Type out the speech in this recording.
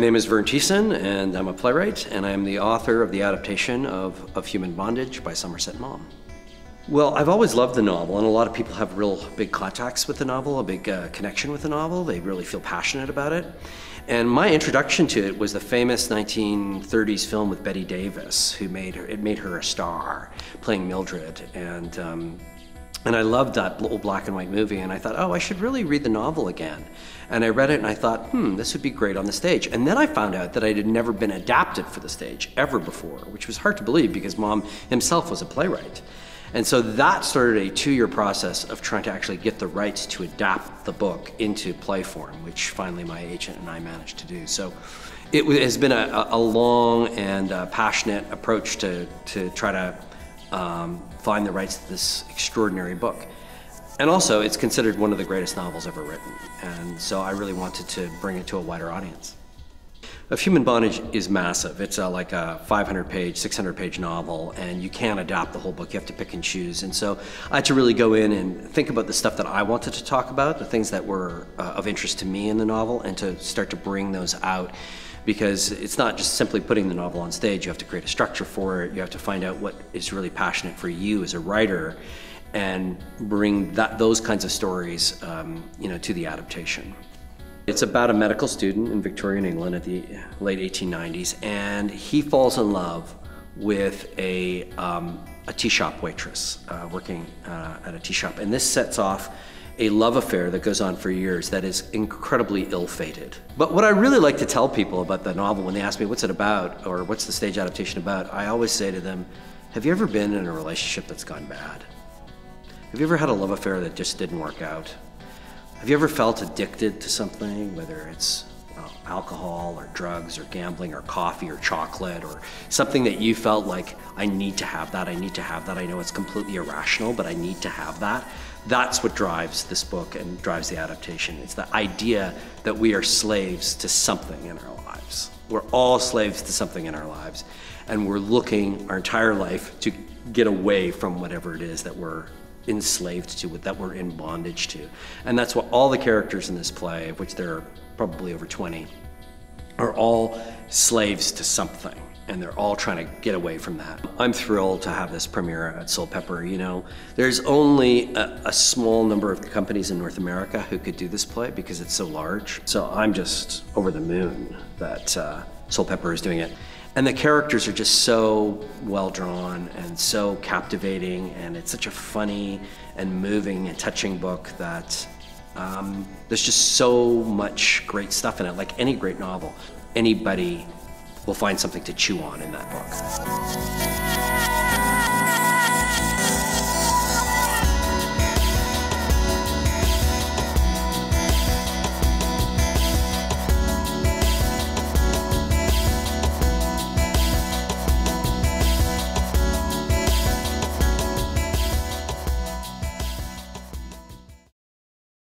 My name is Vern Thiessen, and I'm a playwright, and I'm the author of the adaptation of Human Bondage by Somerset and Maugham. Well, I've always loved the novel, and a lot of people have real big contacts with the novel, a big connection with the novel. They really feel passionate about it. And my introduction to it was the famous 1930s film with Bette Davis, who made her a star, playing Mildred. And I loved that old black and white movie, and I thought, oh, I should really read the novel again. And I read it and I thought, this would be great on the stage. And then I found out that it had never been adapted for the stage ever before, which was hard to believe because Maugham himself was a playwright. And so that started a 2-year process of trying to actually get the rights to adapt the book into play form, which finally my agent and I managed to do. So it has been a long and passionate approach to try to find the rights to this extraordinary book. And also, it's considered one of the greatest novels ever written, and so I really wanted to bring it to a wider audience. Human Bondage is massive. It's like a 500-page, 600-page novel, and you can't adapt the whole book. You have to pick and choose. And so I had to really go in and think about the stuff that I wanted to talk about, the things that were of interest to me in the novel, and to start to bring those out. Because it's not just simply putting the novel on stage. You have to create a structure for it. You have to find out what is really passionate for you as a writer, and bring those kinds of stories, to the adaptation. It's about a medical student in Victorian England at the late 1890s, and he falls in love with a tea shop waitress working at a tea shop, and this sets off a love affair that goes on for years that is incredibly ill-fated. But what I really like to tell people about the novel when they ask me what's it about or what's the stage adaptation about, I always say to them, have you ever been in a relationship that's gone bad? Have you ever had a love affair that just didn't work out? Have you ever felt addicted to something, whether it's alcohol or drugs or gambling or coffee or chocolate or something that you felt like, I need to have that, I need to have that. I know it's completely irrational, but I need to have that. That's what drives this book and drives the adaptation. It's the idea that we are slaves to something in our lives. We're all slaves to something in our lives, and we're looking our entire life to get away from whatever it is that we're enslaved to, that we're in bondage to. And that's what all the characters in this play, of which there are probably over 20, are all slaves to something, and they're all trying to get away from that. I'm thrilled to have this premiere at Soulpepper. There's only a small number of companies in North America who could do this play because it's so large. So I'm just over the moon that Soulpepper is doing it. And the characters are just so well drawn and so captivating, and it's such a funny and moving and touching book that there's just so much great stuff in it. Like any great novel, anybody will find something to chew on in that book.